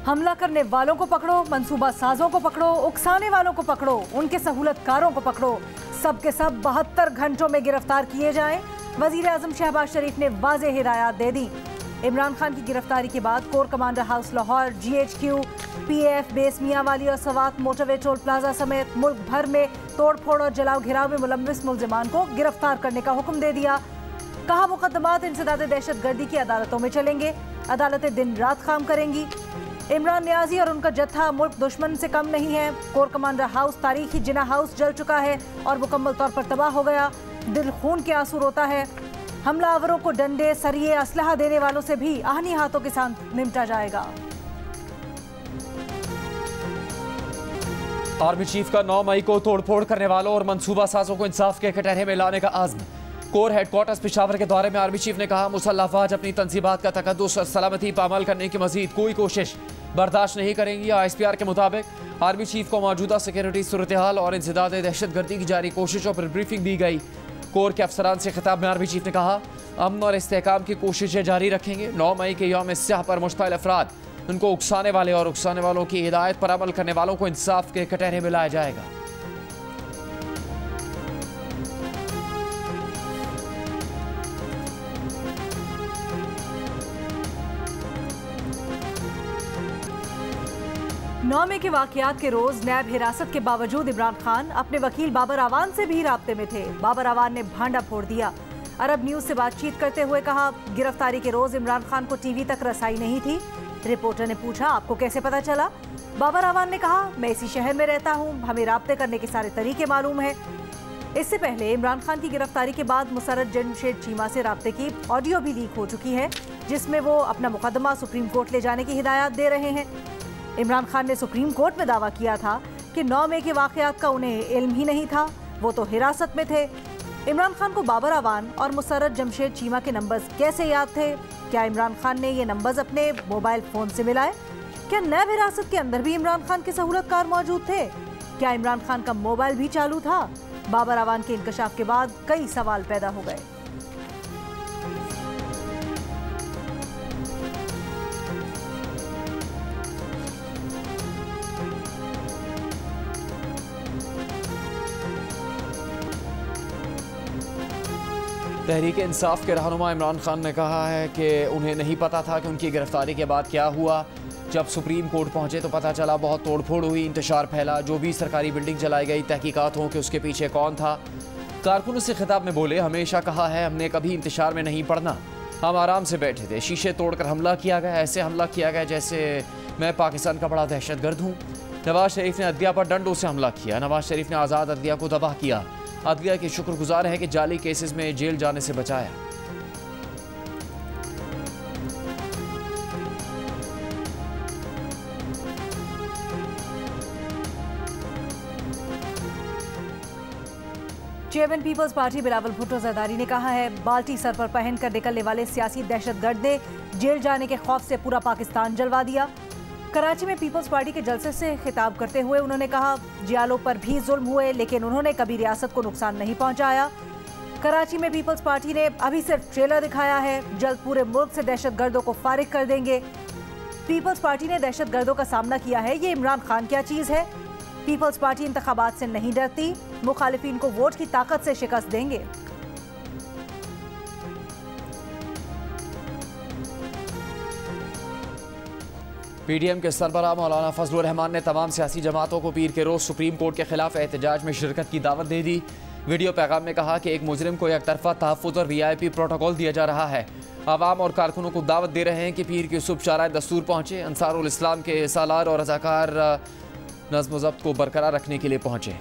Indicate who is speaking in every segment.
Speaker 1: हमला करने वालों को पकड़ो, मंसूबा साजों को पकड़ो, उकसाने वालों को पकड़ो, उनके सहूलतकारों को पकड़ो, सब के सब 72 घंटों में गिरफ्तार किए जाएं। वजीर आजम शहबाज शरीफ ने वाज़ेह हिदायत दे दी। इमरान खान की गिरफ्तारी के बाद core commander house Lahore, GHQ, PAF base Mianwali और सवात मोटरवे टोल प्लाजा समेत मुल्क भर में तोड़फोड़ और जलाओ घिराव में मुलव्विस मुलजिमान को गिरफ्तार करने का हुक्म दे दिया। कहा, मुकदमात इंसदाद दहशत गर्दी की अदालतों में चलेंगे, अदालतें दिन रात काम करेंगी। इमरान नियाजी और उनका जत्था मुल्क दुश्मन से कम नहीं है। कोर कमांडर हाउस तारीखी जिना हाउस जल चुका है और मुकम्मल तौर पर तबाह हो गया। दिल खून के आंसू रोता है। हमलावरों को डंडे, सरिये, असलहा देने वालों से भी आहनी हाथों के साथ निपटा जाएगा।
Speaker 2: आर्मी चीफ का 9 मई को तोड़फोड़ करने वालों और मंसूबा साजों को इंसाफ के कटहरे में लाने का आज़्म। कोर हेडक्वार्टर्स पेशावर के दौरे में आर्मी चीफ ने कहा, मुसल्लह अफवाज अपनी तंजीबात का तकद्दुस और सलामती पामाल करने की मजीद कोई कोशिश बर्दाश्त नहीं करेंगी। ISPR के मुताबिक आर्मी चीफ को मौजूदा सिक्योरिटी सूरत हाल और इंसदाद दहशत गर्दी की जारी कोशिशों पर ब्रीफिंग दी गई। कोर के अफसरान से खिताब में आर्मी चीफ ने कहा, अमन और इस्तेहकाम की कोशिशें जारी रखेंगे। 9 मई के यौम स्याह पर मुश्तइल अफराद, उनको उकसाने वाले और उकसाने वालों की हिदायत पर अमल करने वालों को इंसाफ के कटहरे में लाया जाएगा।
Speaker 1: नौमे के वाकयात के रोज नैब हिरासत के बावजूद इमरान खान अपने वकील बाबर आवान से भी राब्ते में थे। बाबर आवान ने भांडा फोड़ दिया। अरब न्यूज से बातचीत करते हुए कहा, गिरफ्तारी के रोज इमरान खान को टीवी तक रसाई नहीं थी। रिपोर्टर ने पूछा, आपको कैसे पता चला? बाबर आवान ने कहा, मैं इसी शहर में रहता हूँ, हमें राब्ते करने के सारे तरीके मालूम है। इससे पहले इमरान खान की गिरफ्तारी के बाद मुसर्रत जमशेद चीमा से राब्ते की ऑडियो भी लीक हो चुकी है, जिसमें वो अपना मुकदमा सुप्रीम कोर्ट ले जाने की हिदायत दे रहे हैं। इमरान खान ने सुप्रीम कोर्ट में दावा किया था कि 9 मई के वाकयात का उन्हें इल्म ही नहीं था, वो तो हिरासत में थे। इमरान खान को बाबर आवान और मुसर्रत जमशेद चीमा के नंबर्स कैसे याद थे? क्या इमरान खान ने ये नंबर्स अपने मोबाइल फोन से मिलाए? क्या नैब हिरासत के अंदर भी इमरान खान के सहूलतकार मौजूद थे? क्या इमरान खान का मोबाइल भी चालू था? बाबर आवान के इंकशाफ के बाद कई सवाल पैदा हो गए।
Speaker 2: तहरीक इंसाफ के रहनुमा इमरान खान ने कहा है कि उन्हें नहीं पता था कि उनकी गिरफ्तारी के बाद क्या हुआ। जब सुप्रीम कोर्ट पहुंचे तो पता चला बहुत तोड़फोड़ हुई, इंतशार फैला, जो भी सरकारी बिल्डिंग जलाई गई, तहकीकात हो कि उसके पीछे कौन था। कारकुनों से खिताब में बोले, हमेशा कहा है हमने कभी इंतशार में नहीं पड़ना, हम आराम से बैठे थे। शीशे तोड़कर हमला किया गया, ऐसे हमला किया गया जैसे मैं पाकिस्तान का बड़ा दहशतगर्द हूँ। नवाज शरीफ ने अदलिया पर डंडों से हमला किया। नवाज शरीफ ने आज़ाद अदलिया को तबाह किया। अदलिया की शुक्रगुजार है कि जाली केसेस में जेल जाने से बचाया।
Speaker 1: Chairman Peoples Party Bilawal Bhutto Zardari ने कहा है, बाल्टी सर पर पहन कर निकलने वाले सियासी दहशतगर्द ने जेल जाने के खौफ से पूरा पाकिस्तान जलवा दिया। कराची में पीपल्स पार्टी के जलसे से खिताब करते हुए उन्होंने कहा, जियालों पर भी जुल्म हुए लेकिन उन्होंने कभी रियासत को नुकसान नहीं पहुंचाया। कराची में पीपल्स पार्टी ने अभी सिर्फ ट्रेलर दिखाया है, जल्द पूरे मुल्क से दहशतगर्दों को फारिग कर देंगे। पीपल्स पार्टी ने दहशतगर्दों का सामना किया है, ये इमरान खान क्या चीज़ है? पीपल्स पार्टी इंतखाबात से नहीं डरती, मुखालिफिन को वोट की ताकत से शिकस्त देंगे।
Speaker 2: PDM के सरबराह मौलाना फजलुर रहमान ने तमाम सियासी जमातों को पीर के रोज़ सुप्रीम कोर्ट के खिलाफ एहतजाज में शिरकत की दावत दे दी। वीडियो पैगाम में कहा कि एक मुजरिम को एक तरफा तहफ़्फ़ुज़ और VIP प्रोटोकॉल दिया जा रहा है। आवाम और कारकुनों को दावत दे रहे हैं कि पीर की सुबह शाराए दस्तूर पहुँचे, अंसारुल इस्लाम के सालार और रज़ाकार नज़्म व ज़ब्त को बरकरार रखने के लिए पहुँचे।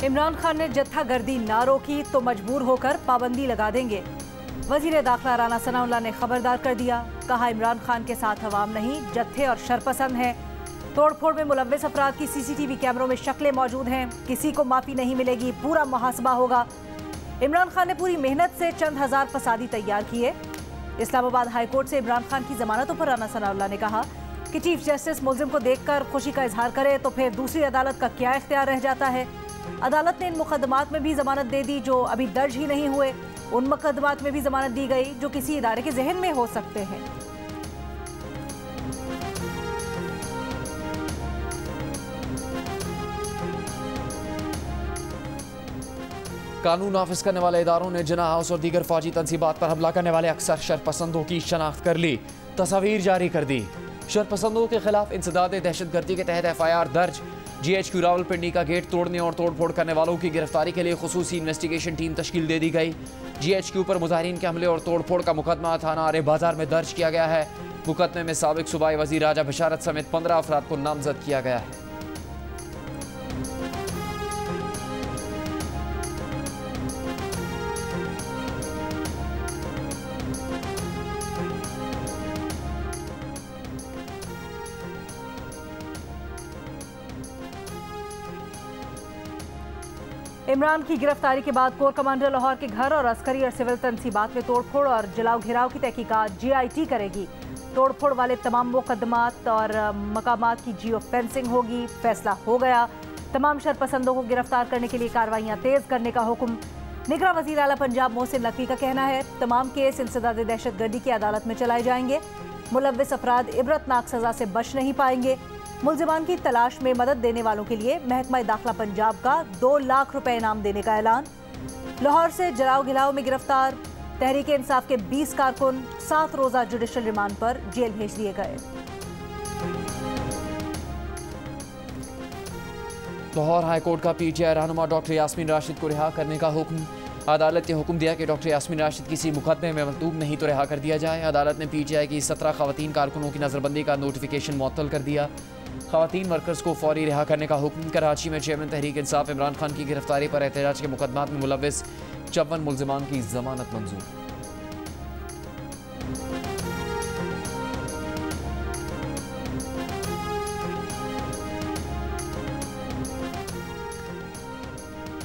Speaker 1: इमरान खान ने जत्था गर्दी ना रोकी तो मजबूर होकर पाबंदी लगा देंगे। वज़ीर दाखिला राना सनाउल्लाह ने खबरदार कर दिया, कहा इमरान खान के साथ अवाम नहीं, जत्थे और शरपसंद हैं। तोड़फोड़ में मुलव्विस अफराद की CCTV कैमरों में शक्लें मौजूद हैं, किसी को माफ़ी नहीं मिलेगी, पूरा मुहासबा होगा। इमरान खान ने पूरी मेहनत से चंद हज़ार फसादी तैयार किए। इस्लामाबाद हाई कोर्ट से इमरान खान की जमानतों पर राना सनाउल्लाह ने कहा कि चीफ जस्टिस मुल्जिम को देखकर खुशी का इजहार करे तो फिर दूसरी अदालत का क्या इख्तियार रह जाता है। अदालत ने इन मुकदमात में भी जमानत दे दी जो अभी दर्ज ही नहीं हुए। उन मुकदमात में भी जमानत दी गई जो किसी इदारे के जहन में हो सकते हैं।
Speaker 2: कानून नाफिज करने वाले इदारों ने जिन्ना हाउस और दीगर फौजी तंजीबात पर हमला करने वाले अक्सर शरपसंदों की शनाख्त कर ली, तस्वीर जारी कर दी। शरपसंदों के खिलाफ इंसदाद दहशतगर्दी के तहत FIR दर्ज। GHQ रावलपिंडी का गेट तोड़ने और तोड़फोड़ करने वालों की गिरफ्तारी के लिए खुसूसी इन्वेस्टिगेशन टीम तश्कील दे दी गई। GHQ पर मुजाहिरीन के हमले और तोड़फोड़ का मुकदमा थाना आरे बाजार में दर्ज किया गया है। मुकदमे में साबिक सूबाई वजीर राजा बशारत समेत 15 अफराद को नामजद किया गया है।
Speaker 1: इमरान की गिरफ्तारी के बाद कोर कमांडर लाहौर के घर और अस्करी और सिविल तंसीबात में तोड़फोड़ और जलाओ घिराव की तहकीकात GIT करेगी। तोड़फोड़ वाले तमाम मुकदमात और मकामात की जियो फेंसिंग होगी। फैसला हो गया, तमाम शरपसंदों को गिरफ्तार करने के लिए कार्रवाइयां तेज करने का हुक्म। निगरान वजीर आला पंजाब मोहसिन नकवी का कहना है तमाम केस इंसदाद दहशतगर्दी की अदालत में चलाए जाएंगे। मुलव्विस अफराद इबरतनाक सजा से बच नहीं पाएंगे। मुलजिमान की तलाश में मदद देने वालों के लिए महकमा दाखिला पंजाब का 2 लाख रुपए इनाम देने का ऐलान। लाहौर से जलाओ घिलाओ में गिरफ्तार तहरीक इंसाफ के 20 कारकुन 7 रोजा जुडिशल रिमांड पर जेल भेज दिए गए।
Speaker 2: लाहौर हाईकोर्ट का PTI रहनुमा डॉक्टर यास्मीन राशिद को रिहा करने का हुक्म। अदालत ने हुक्म दिया कि डॉक्टर यास्मीन राशिद किसी मुकदमे में मतलूब नहीं तो रिहा कर दिया जाए। अदालत ने PTI की 17 खवातीन कारकुनों की नजरबंदी का नोटिफिकेशन मुअत्तल कर दिया। खवातीन वर्कर्स को फौरी रिहा करने का हुक्म। कराची में चेयरमैन तहरीक इंसाफ इमरान खान की गिरफ्तारी पर एहतजाज के मुकदमात में मुलव्विस 54 मुलजिमान की जमानत मंजूर।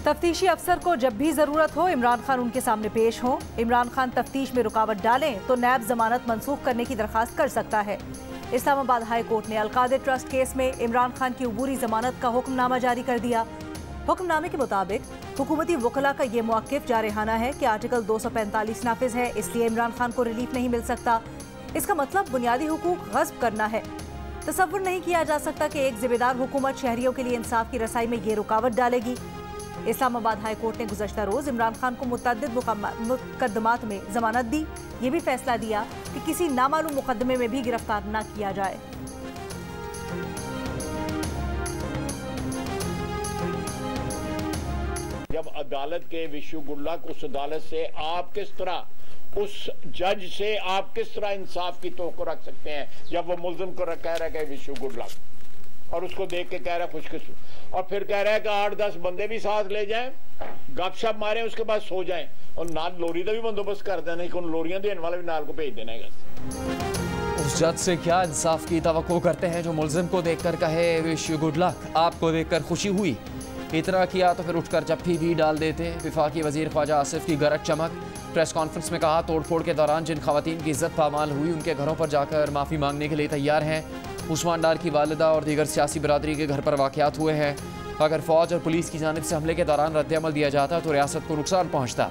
Speaker 1: तफ्तीशी अफसर को जब भी जरूरत हो इमरान खान उनके सामने पेश हो। इमरान खान तफ्तीश में रुकावट डालें तो नैब जमानत मनसूख करने की दरखास्त कर सकता है। इस्लामाबाद हाई कोर्ट ने अलकादर ट्रस्ट केस में इमरान खान की अबूरी जमानत का हुक्मनामा जारी कर दिया। हुक्मनामे के मुताबिक हुकूमती वकला का ये मौक़िफ़ जारहाना है कि आर्टिकल 245 नाफिज है, इसलिए इमरान खान को रिलीफ नहीं मिल सकता। इसका मतलब बुनियादी हुकूक गस्ब करना है। तसव्वुर नहीं किया जा सकता कि एक जिम्मेदार हुकूमत शहरियों के लिए इंसाफ की रसाई में ये रुकावट डालेगी। इस्लामाबाद हाई कोर्ट ने गुज़श्ता रोज़ इमरान खान को मुतअद्दिद मुकदमात में जमानत दी। ये भी फैसला दिया कि किसी नामालूम मुकदमे में भी गिरफ्तार न किया जाए।
Speaker 3: जब अदालत के विशु गुड लक, उस अदालत से आप किस तरह, उस जज से आप किस तरह इंसाफ की तवक्को रख सकते हैं जब वो मुल्जिम को कह रहा है कि विशु गुड लक, और उसको देख के कह रहा है खुशकिस्मत, और फिर कह रहा है कि 8-10 बंदे भी साथ ले जाएं, गपशप मारें, उसके बाद सो जाएं, और नाल लोरी का भी बंदोबस्त कर देना, कि लोरियां देने वाले भी नाल को भेज देना है।
Speaker 2: उस जज से क्या इंसाफ की तवक्को करते हैं जो मुल्जिम को देखकर कहे विश यू गुड लक, आपको देखकर खुशी हुई, इतना किया तो फिर उठकर जफ्फी भी डाल देते। विफाकी वजीर ख्वाजा आसिफ की गरज चमक। प्रेस कॉन्फ्रेंस में कहा तोड़फोड़ के दौरान जिन खवातीन की इज्जत पामाल हुई उनके घरों पर जाकर माफ़ी मांगने के लिए तैयार हैं। उस्मान डार की वालिदा और दीगर सियासी बरादरी के घर पर वाक़यात हुए हैं। अगर फ़ौज और पुलिस की जानिब से हमले के दौरान रद्द-ए-अमल दिया जाता तो रियासत को नुकसान पहुँचता।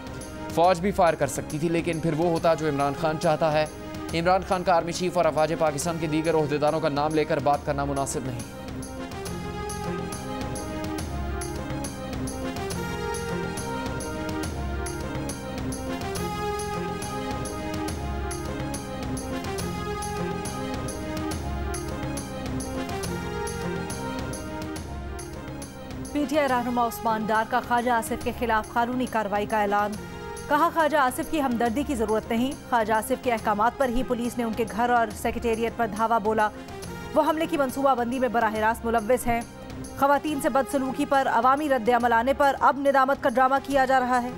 Speaker 2: फ़ौज भी फायर कर सकती थी, लेकिन फिर वो होता जो इमरान खान चाहता है। इमरान खान का आर्मी चीफ और अफवाज पाकिस्तान के दीगर ओहदेदारों का नाम लेकर बात करना मुनासिब नहीं।
Speaker 1: PTI रहनुमा उस्मान डार का ख्वाजा आसिफ के खिलाफ कानूनी कार्रवाई का ऐलान। कहा ख्वाजा आसिफ की हमदर्दी की जरूरत नहीं। ख्वाजा आसिफ के अहकामात पर ही पुलिस ने उनके घर और सेक्रेटेरिएट पर धावा बोला। वो हमले की मनसूबाबंदी में बराह रास्त मुलव्विस हैं। खवातीन से बदसलूकी पर अवामी रद्द-ए-अमल आने पर अब निदामत का ड्रामा किया जा रहा है।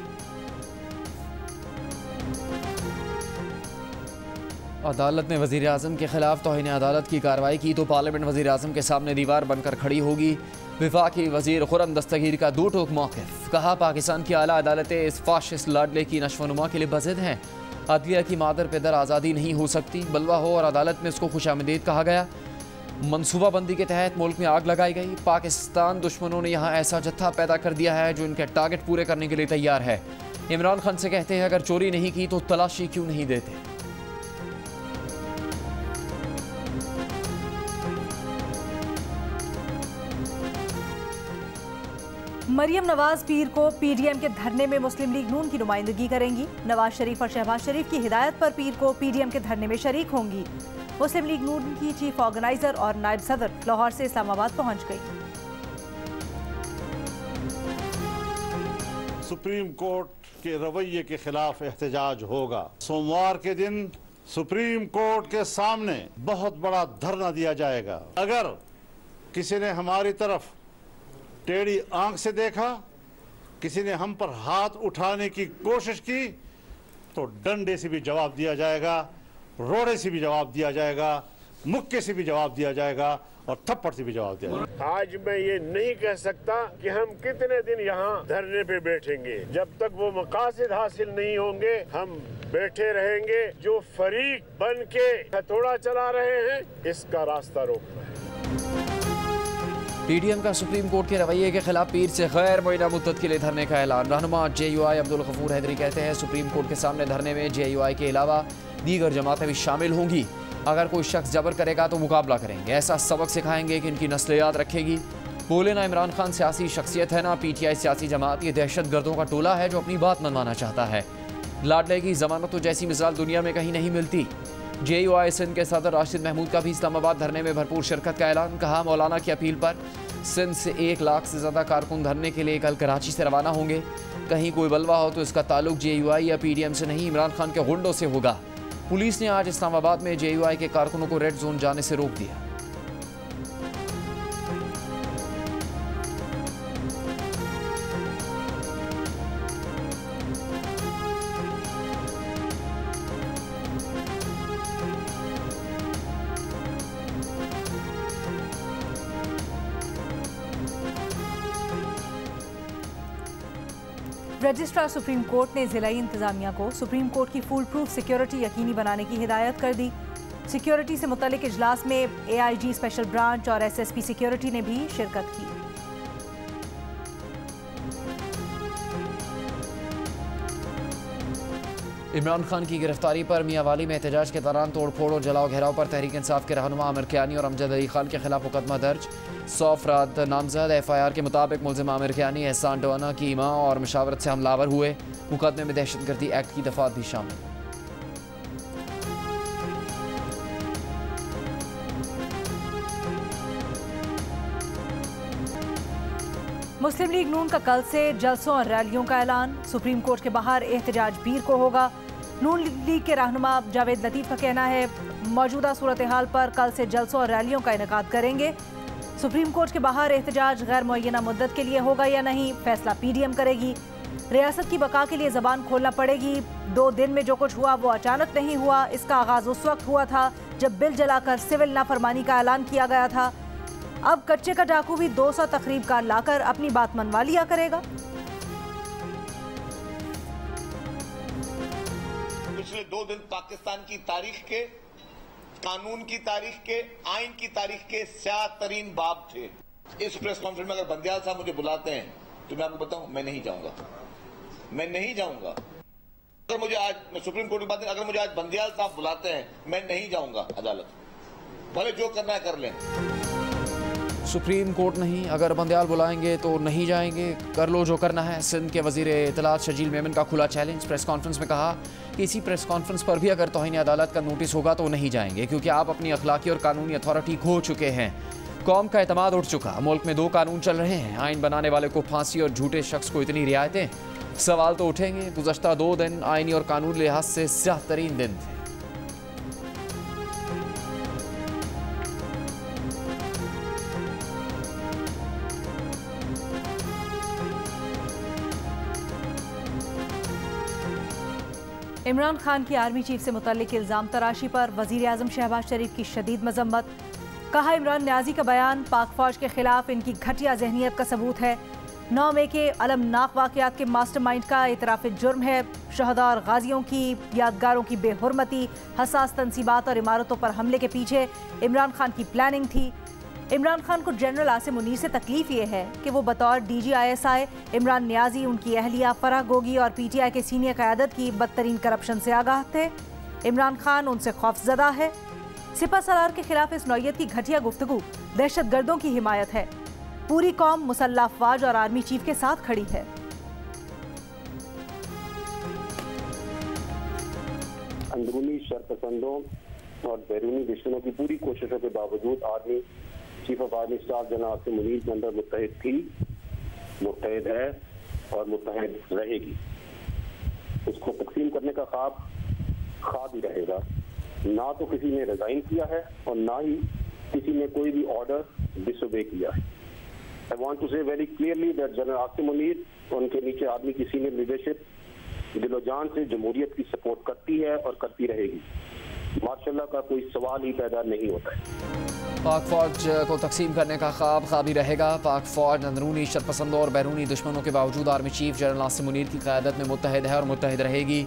Speaker 2: अदालत ने वज़ीर आज़म के खिलाफ तौहीन अदालत की कार्रवाई की तो पार्लियामेंट वज़ीर आज़म के सामने दीवार बनकर खड़ी होगी। विफाकी वज़ीर खुर्रम दस्तगीर का दो टोक मौक़िफ़। कहा पाकिस्तान की आला अदालतें इस फाशिस्ट लाडले की नशोनुमा के लिए बज़िद हैं। अदलिया की मादर पैदर आज़ादी नहीं हो सकती, बलवा हो और अदालत में इसको खुशामदीद कहा गया। मनसूबाबंदी के तहत मुल्क में आग लगाई गई। पाकिस्तान दुश्मनों ने यहाँ ऐसा जत्था पैदा कर दिया है जो इनके टारगेट पूरे करने के लिए तैयार है। इमरान खान से कहते हैं अगर चोरी नहीं की तो तलाशी क्यों नहीं देते।
Speaker 1: मरियम नवाज पीर को पीडीएम के धरने में मुस्लिम लीग नून की नुमाइंदगी करेंगी। नवाज शरीफ और शहबाज शरीफ की हिदायत पर पीर को पीडीएम के धरने में शरीक होंगी। मुस्लिम लीग नून की चीफ ऑर्गेनाइजर और नायब सदर लाहौर से इस्लामाबाद पहुंच गई।
Speaker 4: सुप्रीम कोर्ट के रवैये के खिलाफ एहतजाज होगा। सोमवार के दिन सुप्रीम कोर्ट के सामने बहुत बड़ा धरना दिया जाएगा। अगर किसी ने हमारी तरफ टेढ़ी आंख से देखा, किसी ने हम पर हाथ उठाने की कोशिश की, तो डंडे से भी जवाब दिया जाएगा, रोड़े से भी जवाब दिया जाएगा, मुक्के से भी जवाब दिया जाएगा और थप्पड़ से भी जवाब दिया जाएगा।
Speaker 5: आज मैं ये नहीं कह सकता कि हम कितने दिन यहाँ धरने पे बैठेंगे। जब तक वो मकासद हासिल नहीं होंगे हम बैठे रहेंगे। जो फरीक बन के हथौड़ा चला रहे हैं इसका रास्ता रोकना है।
Speaker 2: पीडीएम का सुप्रीम कोर्ट के रवैये के खिलाफ पीर से गैर मुअय्यना मुद्दत के लिए धरने का ऐलान। रहनुमा जेयूआई अब्दुल गफूर हैदरी कहते हैं सुप्रीम कोर्ट के सामने धरने में जेयूआई के अलावा दीगर जमातें भी शामिल होंगी। अगर कोई शख्स जबर करेगा तो मुकाबला करेंगे, ऐसा सबक सिखाएंगे कि इनकी नस्ल याद रखेगी। बोले ना इमरान खान सियासी शख्सियत है ना पीटीआई सियासी जमात, ये दहशत गर्दों का टोला है जो अपनी बात मनवाना चाहता है। लाडले की जमानत तो जैसी मिसाल दुनिया में कहीं नहीं मिलती। जेयूआई सिंध के सदर राशिद महमूद का भी इस्लामाबाद धरने में भरपूर शिरकत का ऐलान। कहा मौलाना की अपील पर सिंध से 1 लाख से ज़्यादा कारकुन धरने के लिए कल कराची से रवाना होंगे। कहीं कोई बलवा हो तो इसका ताल्लुक जेयूआई या पीडीएम से नहीं, इमरान खान के गुंडों से होगा। पुलिस ने आज इस्लामाबाद में जेयूआई के कारकुनों को रेड जोन जाने से रोक दिया।
Speaker 1: रजिस्ट्रार सुप्रीम कोर्ट ने जिलाई इंतजामिया को सुप्रीम कोर्ट की फुल प्रूफ सिक्योरिटी यकीनी बनाने की हिदायत कर दी। सिक्योरिटी से मुतल्लिक इजलास में एआईजी स्पेशल ब्रांच और एसएसपी सिक्योरिटी ने भी शिरकत की।
Speaker 2: इमरान खान की गिरफ्तारी पर मियांवाली में एहतजाज के दौरान तोड़फोड़ और जलाओ घेराव पर तहरीक इंसाफ के रहनुमा आमिर कियानी और अमजद अली खान के खिलाफ मुकदमा दर्ज। 100 अफराद नामजद। एफआईआर के मुताबिक मुलजिम आमिर कियानी एहसान डोना की मां और मुशावरत से हमलावर हुए। मुकदमे में दहशतगर्दी एक्ट की दफात भी शामिल।
Speaker 1: मुस्लिम लीग नून का कल से जलसों और रैलियों का ऐलान। सुप्रीम कोर्ट के बाहर एहतजाज पीर को होगा। नून लीग के रहनुमा जावेद लतीफ़ का कहना है मौजूदा सूरत हाल पर कल से जलसों और रैलियों का इनेकाद करेंगे। सुप्रीम कोर्ट के बाहर एहतजाज गैर मुअय्यना मुद्दत के लिए होगा या नहीं, फैसला पीडीएम करेगी। रियासत की बका के लिए जबान खोलना पड़ेगी। 2 दिन में जो कुछ हुआ वो अचानक नहीं हुआ। इसका आगाज उस वक्त हुआ था जब बिल जलाकर सिविल नाफरमानी का ऐलान किया गया था। अब कच्चे का डाकू भी 200 तकरीबकार लाकर अपनी बात मनवा लिया करेगा।
Speaker 6: पिछले 2 दिन पाकिस्तान की तारीख के, कानून की तारीख के, आइन की तारीख के स्याह तरीन बाब थे। इस प्रेस कॉन्फ्रेंस में अगर बंदियाल साहब मुझे बुलाते हैं तो मैं आपको बताऊं मैं नहीं जाऊंगा। मैं नहीं जाऊंगा। अगर मुझे आज, मैं सुप्रीम कोर्ट की बात, अगर मुझे आज बंदियाल साहब बुलाते हैं मैं नहीं जाऊंगा अदालत। भले जो करना है कर लें।
Speaker 2: सुप्रीम कोर्ट नहीं, अगर बंदियाल बुलाएंगे तो नहीं जाएंगे। कर लो जो करना है। सिंध के वजीर इत्तलात शजील मेमन का खुला चैलेंज। प्रेस कॉन्फ्रेंस में कहा कि इसी प्रेस कॉन्फ्रेंस पर भी अगर तौहीन अदालत का नोटिस होगा तो नहीं जाएंगे, क्योंकि आप अपनी अखलाकी और कानूनी अथॉरिटी खो चुके हैं। कौम का एतमाद उठ चुका। मुल्क में 2 कानून चल रहे हैं। आइन बनाने वाले को फांसी और झूठे शख्स को इतनी रियायतें। सवाल तो उठेंगे। गुज़श्ता 2 दिन आइनी और कानूनी लिहाज से स्याह तरीन दिन थे।
Speaker 1: इमरान खान की आर्मी चीफ से मुतल्लिक इल्ज़ाम तराशी पर वज़ीर आज़म शहबाज शरीफ की शदीद मजम्मत। कहा इमरान न्याजी का बयान पाक फौज के खिलाफ इनकी घटिया जहनीत का सबूत है। 9 मई के अलमनाक वाक़यात के मास्टरमाइंड का इतराफ़ जुर्म है। शहदा और गाजियों की यादगारों की बेहुरमती, हसास तनसीबात और इमारतों पर हमले के पीछे इमरान खान की प्लानिंग थी। इमरान खान को जनरल आसिम मुनीर से तकलीफ ये है कि वो बतौर DGISI इमरान नियाजी, उनकी अहलिया फराह गोगी और PTI के सीनियर क़यादत की बदतरीन करप्शन से आगाह थे। इमरान खान उनसे खौफजदा है। सिपा सलार के खिलाफ इस नौयत की घटिया गुफ्तगू दहशत गर्दों की हिमायत है। पूरी कौम मुसल्लह अफवाज और आर्मी चीफ के साथ खड़ी है।
Speaker 7: अंदरूनी शरपसंदों और बैरूनी दुश्मनों की पूरी कोशिशों के बावजूद army chief of army staff general Asim Munir के अंदर मुत्तहिद थी, मुत्तहिद है और मुत्तहिद रहेगी। उसको तकसीम करने का ख्वाब ही रहेगा। ना तो किसी ने रिजाइन किया है और ना ही किसी ने कोई भी ऑर्डर डिसोबे किया है। आई वांट टू से very clearly that general Asim Munir और उनके नीचे आर्मी की सीनियर लीडरशिप दिलो जान से जमहूरियत की सपोर्ट करती है और करती रहेगी। मार्शल्लाह का कोई सवाल ही पैदा नहीं होता है।
Speaker 2: पाक फौज को तकसीम करने का ख्वाब ही रहेगा। पाक फौज अंदरूनी शरपसंदों और बैरूनी दुश्मनों के बावजूद army chief general Asim Munir की क़यादत में मुत्तहिद है और मुत्तहिद रहेगी।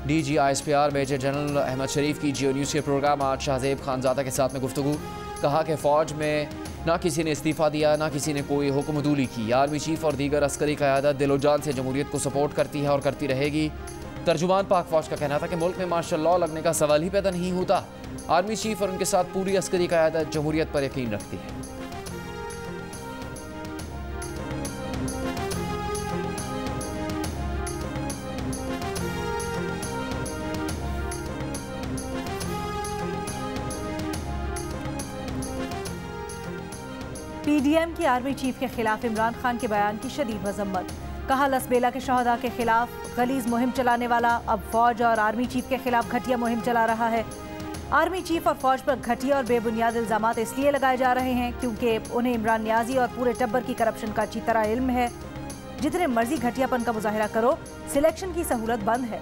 Speaker 2: DGISPR मेजर जनरल अहमद शरीफ की जियो न्यूज़ के प्रोग्राम आज शाहजेब खानजादा के साथ में गुफ्तगू। कहा कि फ़ौज में ना किसी ने इस्तीफ़ा दिया, ना किसी ने कोई हुक्मदूली की। आर्मी चीफ और दीगर अस्करी क़यादत दिलो जान से जमहूरियत को सपोर्ट करती है और करती रहेगी। तर्जुमान पाक फौज का कहना था कि मुल्क में मार्शल लॉ लगने का सवाल ही पैदा नहीं होता। आर्मी चीफ और उनके साथ पूरी अस्करी क़यादत जमहूरियत पर यकीन रखती है।
Speaker 1: PDM की आर्मी चीफ के खिलाफ इमरान खान के बयान की शदीद मजम्मत। कहा लसबेला के शहदा के खिलाफ गलीज मुहिम चलाने वाला अब फौज और आर्मी चीफ के खिलाफ घटिया मुहिम चला रहा है। आर्मी चीफ और फौज पर घटिया और बेबुनियाद इल्जामात इसलिए लगाए जा रहे हैं क्योंकि उन्हें इमरान नियाजी और पूरे टब्बर की करप्शन का अच्छी तरह इल्म है। जितने मर्जी घटियापन का मुजाहिरा करो, सिलेक्शन की सहूलत बंद है।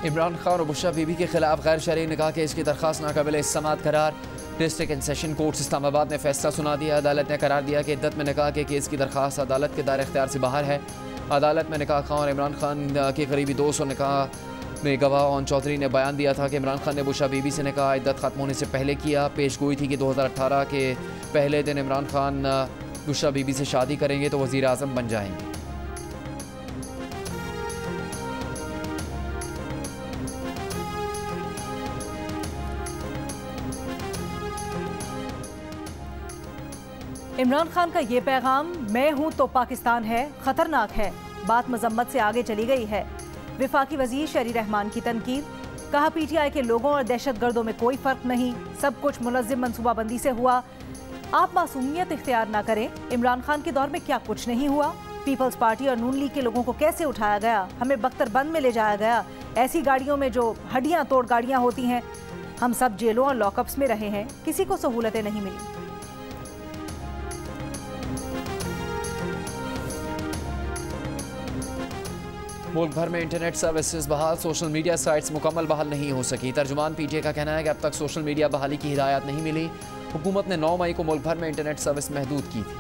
Speaker 2: इमरान खान और बुशरा बीबी के खिलाफ गैर शरई निकाह केस की दरख्वास्त नाकाबिल समाअत करार। District and session court Islamabad ने फैसला सुना दिया। अदालत ने करार दिया कि इद्दत में निकाह के केस की दरख्वास्त अदालत के दायरे इख्तियार से बाहर है। अदालत में निकाह खान और इमरान खान के करीबी 200 निकाह में गवाह ओन चौधरी ने बयान दिया था कि इमरान खान ने बुशरा बीबी से निकाह इद्दत ख़त्म होने से पहले किया। पेश गोई थी कि 2018 के पहले दिन इमरान खान बुशरा बीबी से शादी करेंगे तो वज़ीर आज़म बन जाएंगे।
Speaker 1: इमरान खान का ये पैगाम, मैं हूं तो पाकिस्तान है, खतरनाक है। बात मजम्मत से आगे चली गई है। विफाकी वजीर शहरी रहमान की तनकीद। कहा PTI के लोगों और दहशत गर्दों में कोई फर्क नहीं, सब कुछ मुनज़्ज़म मनसूबाबंदी से हुआ। आप मासूमियत इख्तियार ना करें। इमरान खान के दौर में क्या कुछ नहीं हुआ। पीपल्स पार्टी और नून लीग के लोगों को कैसे उठाया गया, हमें बख्तरबंद में ले जाया गया, ऐसी गाड़ियों में जो हड्डियां तोड़ गाड़ियां होती हैं। हम सब जेलों और लॉकअप्स में रहे हैं, किसी को सहूलतें नहीं मिली।
Speaker 2: मुल्क भर में इंटरनेट सर्विसेज बहाल, सोशल मीडिया साइट्स मुकम्मल बहाल नहीं हो सकी। तर्जुमान PTI का कहना है कि अब तक सोशल मीडिया बहाली की हिदायत नहीं मिली। हुकूमत ने 9 मई को मुल्क भर में इंटरनेट सर्विस महदूद की थी।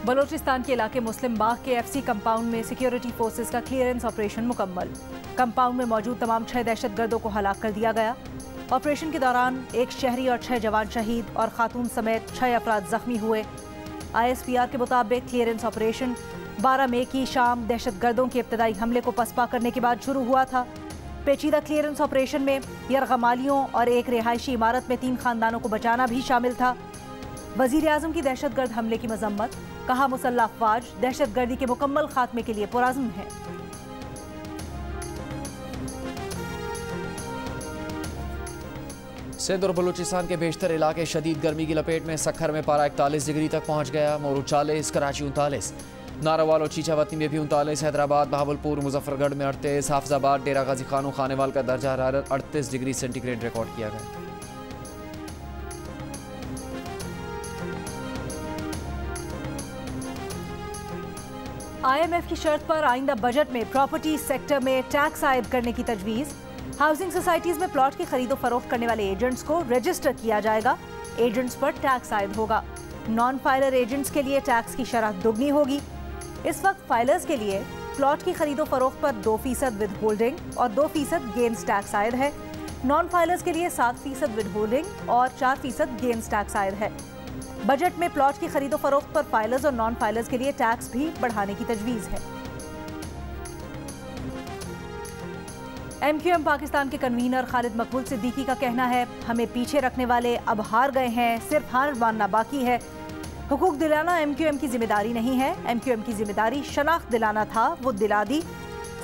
Speaker 1: बलोचिस्तान के इलाके मुस्लिम बाग के FC कंपाउंड में सिक्योरिटी फोर्सेस का क्लियरेंस ऑपरेशन मुकम्मल। कंपाउंड में मौजूद तमाम 6 दहशतगर्दों को हलाक कर दिया गया। ऑपरेशन के दौरान 1 शहरी और 6 जवान शहीद और खातून समेत 6 अफराद जख्मी हुए। ISPR के मुताबिक क्लियरेंस ऑपरेशन 12 मई की शाम दहशतगर्दों के इब्तदाई हमले को पसपा करने के बाद शुरू हुआ था। पेचीदा क्लियरेंस ऑपरेशन में यरगमालियों और एक रिहायशी इमारत में 3 खानदानों को बचाना भी शामिल था। वजीर आजम की दहशतगर्द हमले की मजम्मत। कहा मुसल्लह अफवाज दहशतगर्दी के मुकम्मल खात्मे के लिए पुरअज़्म है।
Speaker 2: सिंध और बलूचिस्तान के बेशतर इलाके शदीद गर्मी की लपेट में। सखर में पारा 41 डिग्री तक पहुंच गया। मोरू 40, कराची 39, नारावाल और चीचावती में भी 39, हैदराबाद, बहावलपुर, मुजफ्फरगढ़ में 38, हाफजाबाद, डेरा गाजी खान और खानेवाल का दर्जा हरारत 38 डिग्री सेंटीग्रेड रिकॉर्ड किया गया।
Speaker 1: IMF की शर्त पर आइंदा बजट में प्रॉपर्टी सेक्टर में टैक्स आयद करने की तजवीज़। हाउसिंग सोसाइटीज में प्लॉट की खरीदो फरोख्त करने वाले एजेंट्स को रजिस्टर किया जाएगा। एजेंट्स पर टैक्स आयद होगा। नॉन फाइलर एजेंट्स के लिए टैक्स की शरह दुगनी होगी। इस वक्त फाइलर्स के लिए प्लॉट की खरीदो फरोख्त पर 2% विद होल्डिंग और 2% गेन्स टैक्स आयद है। नॉन फाइलर्स के लिए 7% विद होल्डिंग और 4% गेन्स टैक्स आयद है। बजट में प्लॉट की खरीदो फरोख्त पर फाइलर्स और नॉन फाइलर्स के लिए टैक्स भी बढ़ाने की तजवीज़ है। MQM पाकिस्तान के कन्वीनर खालिद मकबूल सिद्दीकी का कहना है, हमें पीछे रखने वाले अब हार गए हैं, सिर्फ हार मानना बाकी है। हुकूक दिलाना MQM की जिम्मेदारी नहीं है, MQM की जिम्मेदारी शनाख्त दिलाना था, वो दिला दी।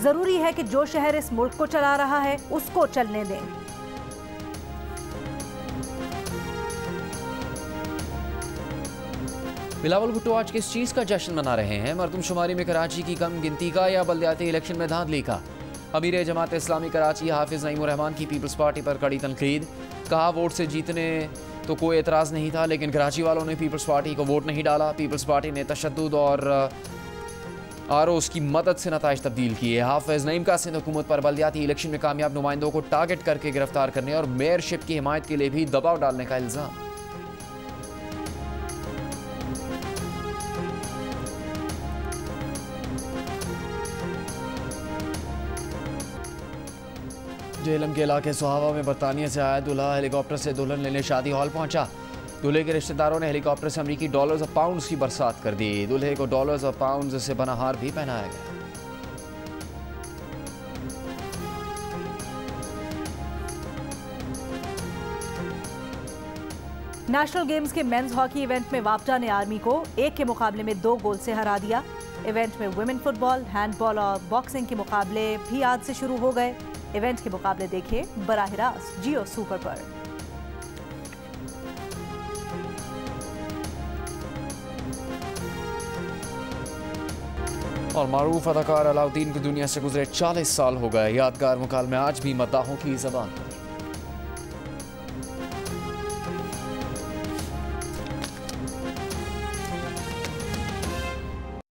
Speaker 1: जरूरी है कि जो शहर इस मुल्क को चला रहा है उसको चलने दें।
Speaker 2: बिलावल भुट्टो आज किस चीज़ का जश्न मना रहे हैं? मरदमशुमारी में कराची की कम गिनती का या बल्दियाती इलेक्शन में धांधली का? अमीर जमात इस्लामी कराची हाफिज नईम रहमान की पीपल्स पार्टी पर कड़ी तनकीद। कहा वोट से जीतने तो कोई एतराज़ नहीं था, लेकिन कराची वालों ने पीपल्स पार्टी को वोट नहीं डाला। पीपल्स पार्टी ने तशद्दुद और आरोज़ की मदद से नताइज तब्दील किए। हाफिज नईम का सिंध हुकूमत पर बल्दियाती इलेक्शन में कामयाब नुमाइंदों को टारगेट करके गिरफ्तार करने और मेयरशिप की हिमायत के लिए भी दबाव डालने का इल्ज़ाम। जेहलम के इलाके सुहावा में बरतानिया से आया दूल्हा हेलीकॉप्टर से दुल्हन लेने शादी हॉल पहुंचा। दूल्हे के रिश्तेदारों ने हेलीकॉप्टर से अमरीकी डॉलर्स और पाउंड्स की बरसात कर दी। दूल्हे को डॉलर्स और पाउंड्स से बना हार भी पहनाया गया।
Speaker 1: नेशनल गेम्स के मेंस हॉकी इवेंट में वापटा ने आर्मी को 1 के मुकाबले में 2 गोल से हरा दिया। इवेंट में वुमेन फुटबॉल, हैंडबॉल और बॉक्सिंग के मुकाबले भी आज से शुरू हो गए। इवेंट के मुकाबले देखें बराह रास्त जियो सुपर पर।
Speaker 2: और मारूफ अदाकार अलाउद्दीन की दुनिया से गुजरे 40 साल हो गए। यादगार मुकालमे आज भी मद्दाहों की ज़बान पर।